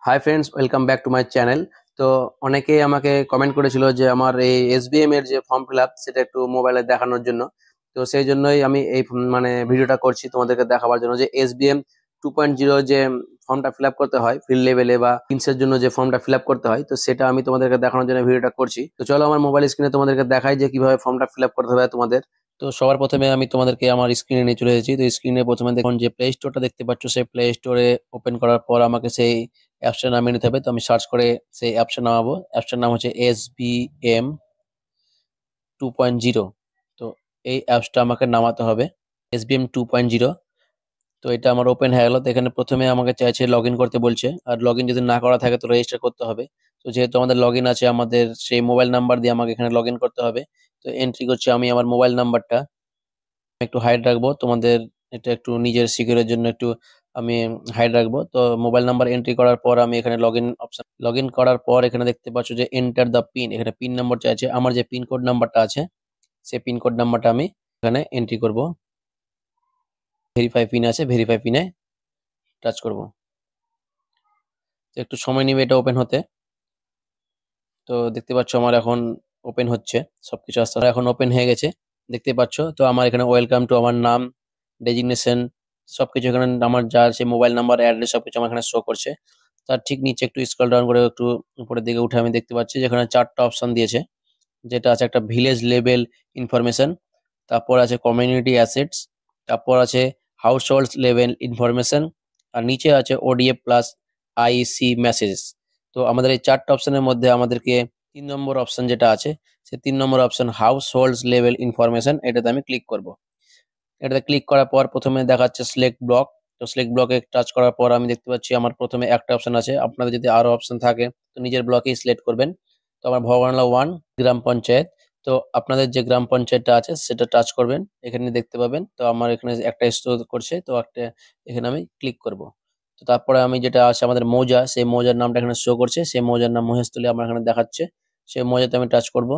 Hi friends, welcome back to my channel. তো অনেকেই আমাকে কমেন্ট করেছিল যে আমার এই এসবিএম এর যে ফর্ম ফিল আপ সেটা একটু মোবাইলে দেখানোর জন্য। তো সেই জন্যই আমি এই মানে ভিডিওটা করছি তোমাদেরকে দেখাবার জন্য যে এসবিএম 2.0 যে ফর্মটা ফিল আপ করতে হয় ফিল্ড লেভেলে বা ইনসের জন্য যে ফর্মটা ফিল আপ করতে হয়, তো সেটা আমি তোমাদেরকে দেখানোর জন্য ভিডিওটা করছি। তো চলো আমার মোবাইল স্ক্রিনে তোমাদেরকে দেখাই যে কিভাবে ফর্মটা ফিল আপ করতে হবে তোমাদের। তো সবার প্রথমে আমি তোমাদেরকে আমার স্ক্রিনে নিয়ে চলে এসেছি। তো স্ক্রিনে প্রথমে দেখুন যে প্লে স্টোরটা দেখতে পাচ্ছ, সেই প্লে স্টোরে ওপেন করার পর আমাকে সেই অ্যাপসটা নামিয়ে নিতে হবে। তো আমি সার্চ করে সেই অ্যাপসটা নামাবো। অ্যাপসটার নাম হচ্ছে এসবিএম 2.0। তো এই অ্যাপসটা আমাকে নামাতে হবে, এসবিএম 2.0। তো এটা আমার ওপেন হয়ে গেল। তো এখানে প্রথমে আমাকে চাইছে লগ ইন করতে বলছে, আর লগ ইন যদি না করা থাকে তো রেজিস্টার করতে হবে। তো যেহেতু আমাদের লগ ইন আছে, আমাদের সেই মোবাইল নাম্বার দিয়ে আমাকে এখানে লগ ইন করতে হবে। তো এন্ট্রি করছি আমি আমার মোবাইল নাম্বারটা, একটু হাইড রাখবো তোমাদের, এটা একটু নিজের সিকিউরের জন্য একটু আমি হাইড রাখবো। তো মোবাইল নাম্বার এন্ট্রি করার পর আমি এখানে log in option, log in করার পর এখানে দেখতে পাচ্ছ যে এন্টার দ্য পিন, এখানে পিন নাম্বার চাইছে। আমার যে পিনকোড নাম্বারটা আছে সেই পিনকোড নাম্বারটা আমি এখানে এন্ট্রি করব। ভেরিফাই পিন আছে, ভেরিফাই পিনে টাচ করব। তো একটু সময় নেবে এটা ওপেন হতে। তো দেখতে পাচ্ছ আমার এখন ওপেন হচ্ছে, সবকিছু আস্তে আস্তে এখন ওপেন হয়ে গেছে দেখতে পাচ্ছ। তো আমার এখানে ওয়েলকাম টু, আমার নাম, ডেজিগনেশন সবকিছু এখানে, আমার যা আছে মোবাইল নাম্বার, অ্যাড্রেস সবকিছু আমার এখানে শো করছে। তার ঠিক নিচে একটু স্ক্রল ডাউন করে একটু উপরের দিকে উঠে আমি দেখতে পাচ্ছি যেখানে চারটা অপশন দিয়েছে, যেটা আছে একটা ভিলেজ লেভেল ইনফরমেশন, তারপর আছে কমিউনিটি অ্যাসেটস, তারপর আছে হাউস হোল্ড লেভেল ইনফরমেশন, আর নিচে আছে ওডিএফ প্লাস আইসি মেসেজেস। তো আমাদের এই চারটা অপশনের মধ্যে আমাদেরকে 3 নম্বর অপশন যেটা আছে, সে 3 number option household level information, এটাতে আমি ক্লিক করব। এটাতে ক্লিক করার পর প্রথমে দেখাচ্ছে সিলেক্ট ব্লক। তো সিলেক্ট ব্লকে টাচ করার পর আমি দেখতে পাচ্ছি আমার প্রথমে একটা অপশন আছে। আপনাদের যদি আরো অপশন থাকে তো নিজের ব্লকেই সিলেক্ট করবেন। তো আমার ভগবানলা 1 গ্রাম পঞ্চায়েত। তো আপনাদের যে গ্রাম পঞ্চায়েতটা আছে সেটা টাচ করবেন, এখানে দেখতে পাবেন। তো আমার এখানে একটা শো করছে, তো একটা এখানে আমি ক্লিক করব। তো তারপরে আমি যেটা আছে আমাদের মৌজা, সেই মৌজার নামটা এখানে শো করছে, সেই মৌজার নাম মহেশতলী আমার এখানে দেখাচ্ছে, সেই মৌজাতে আমি টাচ করব।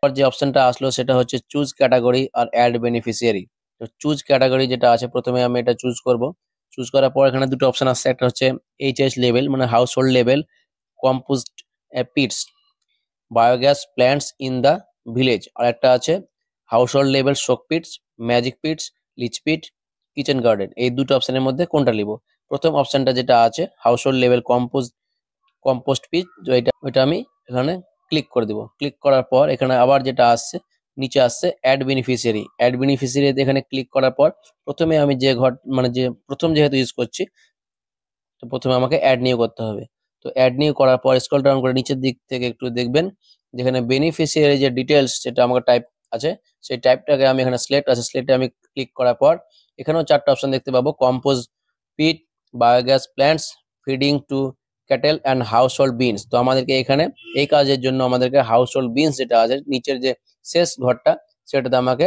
পর যে অপশনটা আসলো সেটা হচ্ছে চুজ ক্যাটাগরি আর অ্যাড বেনিফিশিয়ারি। তো চুজ ক্যাটাগরি যেটা আছে প্রথমে আমি এটা চুজ করব। চুজ করার পর এখানে দুটো অপশন আসছে, একটা হচ্ছে এইচএস লেভেল মানে household level compost pits biogas plants in the village, আর একটা আছে household level soak pits, magic pits, leach pit, kitchen garden. এই দুটো অপশনের মধ্যে কোনটা নিব? প্রথম অপশনটা যেটা আছে হাউস হোল্ড লেভেল কম্পোস্ট পিট, তো এটা ওইটা আমি এখানে ক্লিক করে দিব। ক্লিক করার পর এখানে আবার যেটা আসছে নিচে আসছে অ্যাড বেনিফিশিয়ারি। অ্যাড বেনিফিশিয়ারি এখানে ক্লিক করার পর প্রথমে আমি যে ঘর মানে যে প্রথম যেহেতু ইউজ করছি, তো প্রথমে আমাকে অ্যাড নিউ করতে হবে। তো অ্যাড নিউ করার পর স্ক্রল ডাউন করে নিচের দিক থেকে একটু দেখবেন যেখানে বেনিফিশিয়ারি যে ডিটেলস যেটা আমাকে টাইপ আছে, সেই টাইপটাকে আমি এখানে সিলেক্ট আছে, সিলেক্টে আমি ক্লিক করার পর এখানেও চারটা অপশন দেখতে পাবো, compost pit, biogas plants, feeding to cattle and household bins. তো আমাদেরকে এখানে এই কাজের জন্য আমাদেরকে হাউস হোল্ড বিনস যেটা আছে নিচের যে শেষ ঘরটা, সেটাতে আমাকে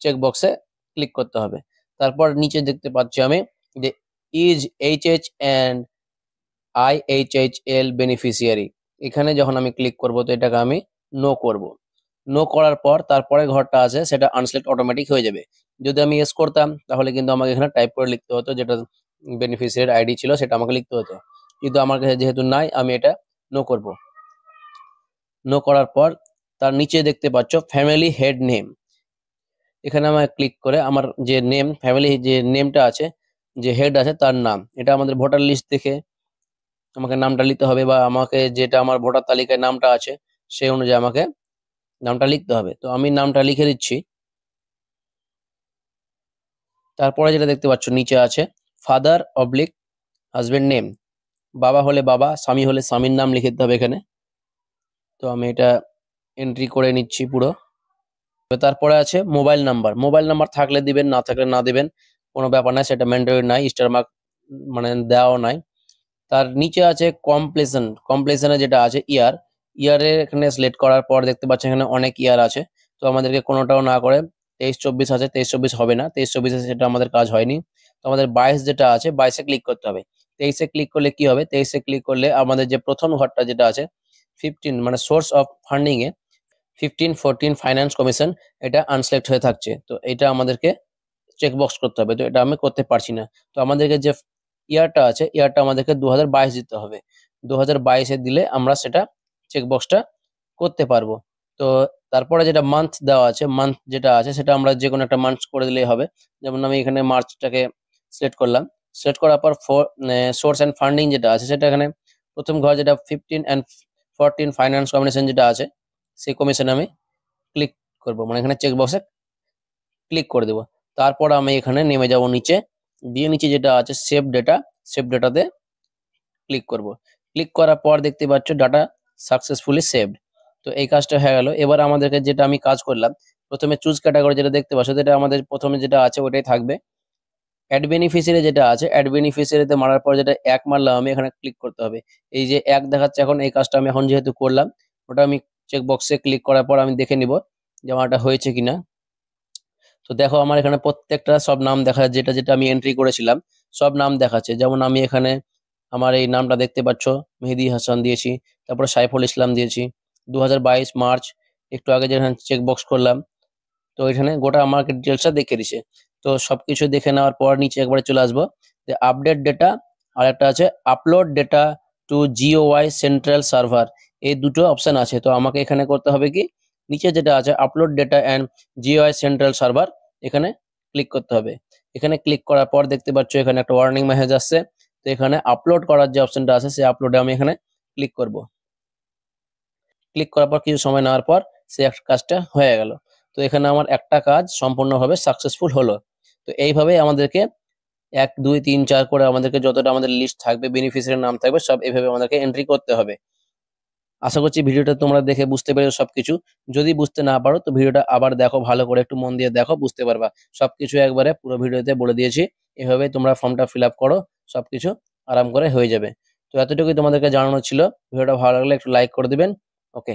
চেক বক্সে ক্লিক করতে হবে। তারপর নিচে দেখতে পাচ্ছি আমি যে ইজ এইচএইচ অ্যান্ড আইএইচএইচএল বেনিফিশিয়ারি, এখানে যখন আমি ক্লিক করব তো এটাকে আমি নো করব। নো করার পর তারপরে ঘরটা আছে সেটা আনসিলেক্ট অটোমেটিক হয়ে যাবে। যদি আমি ইয়েস করতাম তাহলে কিন্তু আমাকে এখানে টাইপ করে লিখতে হতো, যেটা বেনিফিশিয়ারি আইডি ছিল সেটা আমাকে লিখতে হতো, কিন্তু আমার কাছে যেহেতু নাই আমি এটা নো করব। নো করার পর তার নিচে দেখতে পাচ্ছ ফ্যামিলি হেড নেম, এখানে আমার ক্লিক করে আমার যে নেম ফ্যামিলি যে নেমটা আছে, যে হেড আছে তার নাম, এটা আমাদের ভোটার লিস্ট দেখে আমাকে নামটা লিখতে হবে, বা আমাকে যেটা আমার ভোটার তালিকায় নামটা আছে সেই অনুযায়ী আমাকে নামটা লিখতে হবে। তো আমি নামটা লিখে দিচ্ছি। তারপরে যেটা দেখতে পাচ্ছ নিচে আছে ফাদার অবলিক হাজবেন্ড নেম, বাবা হলে বাবা, স্বামী হলে স্বামীর নাম লিখে দিতে হবে এখানে। তো আমি এটা এন্ট্রি করে নিচ্ছি পুরো। তো তারপরে আছে মোবাইল নাম্বার, মোবাইল নাম্বার থাকলে দিবেন, না থাকলে না দিবেন, কোনো ব্যাপার নাই, সেটা ম্যান্ডেটরি নাই, স্টার মার্ক মানে দেওয়াও নাই। তার নিচে আছে কমপ্লেশন, কমপ্লেশনে যেটা আছে ইয়ার, ইয়ারের এখানে সিলেক্ট করার পর দেখতে পাচ্ছেন এখানে অনেক ইয়ার আছে। তো আমাদেরকে কোনোটাও না করে 23-24 আছে, 23-24 হবে না, 23-24 সেটা আমাদের কাজ হয়নি। তো আমাদের 22 যেটা আছে 22-এ ক্লিক করতে হবে। 23-এ ক্লিক করলে কি হবে, 23-এ ক্লিক করলে আমাদের যে প্রথম ঘরটা যেটা আছে 15 মানে source of funding A 15-14 finance commission, এটা আনসিলেক্ট হয়ে থাকছে। তো এটা আমাদেরকে চেক বক্স করতে হবে, তো এটা আমি করতে পারছি না। তো আমাদেরকে যে ইয়ারটা আছে, ইয়ারটা আমাদেরকে 2022 দিতে হবে। 2022-এ দিলে আমরা সেটা চেকবক্সটা করতে পারবো। তো তারপরে যেটা মান্থ দেওয়া আছে, মান্থ যেটা আছে সেটা আমরা যে কোনো একটা মান্থ করে দিলেই হবে। যেমন আমি এখানে মার্চটাকে সিলেক্ট করলাম। সিলেক্ট করার পর সোর্স অ্যান্ড ফান্ডিং যেটা আছে সেটা এখানে প্রথম ঘর যেটা 15 অ্যান্ড 14 ফাইন্যান্স কম্বিনেশন যেটা আছে সেই কমিশনে আমি ক্লিক করব, মানে এখানে চেকবক্সে ক্লিক করে দেবো। তারপর আমি এখানে নেমে যাব নিচে, দিয়ে নিচে যেটা আছে সেভ ডেটা, সেভ ডেটাতে ক্লিক করব। ক্লিক করার পর দেখতে পাচ্ছ ডাটা সাকসেসফুলি সেভড। তো এই কাজটা হয়ে গেল। এবার আমাদেরকে যেটা আমি কাজ করলাম, প্রথমে চুজ ক্যাটাগরি যেটা দেখতে পাচ্ছ, যেটা আমাদের প্রথমে যেটা আছে ওটাই থাকবে। অ্যাড বেনিফিশিয়ারি যেটা আছে, অ্যাড বেনিফিশিয়ারিতে মারার পর যেটা এক মারলাম আমি, এখানে ক্লিক করতে হবে। এই যে এক দেখাচ্ছে এখন, এই কাজটা আমি এখন যেহেতু করলাম, ওটা আমি চেক বক্সে ক্লিক করার পর আমি দেখে নিব যে আমারটা হয়েছে কিনা। তো দেখো আমার এখানে প্রত্যেকটা সব নাম দেখা, যেটা যেটা আমি এন্ট্রি করেছিলাম সব নাম দেখাচ্ছে। যেমন আমি এখানে আমার এই নামটা দেখতে পাচ্ছ, মেহেদি হাসান দিয়েছি, তারপরে সাইফুল ইসলাম দিয়েছি, 2022 মার্চ, একটু আগে যেখানে চেক বক্স করলাম। তো এখানে গোটা আমাকে ডিটেলসটা দেখে দিছে। তো সবকিছু দেখে নেওয়ার পর নিচে একবারে চলে আসবো, যে আপডেট ডেটা আর একটা আছে upload data to GOI central server, এই দুটো অপশন আছে। তো আমাকে এখানে করতে হবে কি, নিচে যেটা আছে upload data and GOI central server, এখানে ক্লিক করতে হবে। এখানে ক্লিক করার পর দেখতে পাচ্ছ এখানে একটা ওয়ার্নিং মেসেজ আসছে। তো এখানে আপলোড করার যে অপশনটা আছে সেই আপলোডে আমি এখানে ক্লিক করব। ক্লিক করার পর কিছু সময় নেওয়ার পর সেই কাজটা হয়ে গেল। তো এখানে আমার একটা কাজ সম্পূর্ণভাবে সাকসেসফুল হলো। তো এইভাবে আমাদেরকে 1 2 3 4 করে আমাদেরকে যতটা আমাদের লিস্ট থাকবে, বেনিফিশিয়ারির নাম থাকবে, সব এইভাবে আমাদেরকে এন্ট্রি করতে হবে। আশা করছি ভিডিওটা তোমরা দেখে বুঝতে পেরেছো সবকিছু। যদি বুঝতে না পারো তো ভিডিওটা আবার দেখো, ভালো করে একটু মন দিয়ে দেখো, বুঝতে পারবা। সবকিছু একবারে পুরো ভিডিওতে বলে দিয়েছি। এভাবে তোমরা ফর্মটা ফিল আপ করো, সবকিছু আরাম করে হয়ে যাবে। তো এতটুকুই তোমাদেরকে জানানো ছিল। ভিডিওটা ভালো লাগলে একটু লাইক করে দিবেন। ওকে।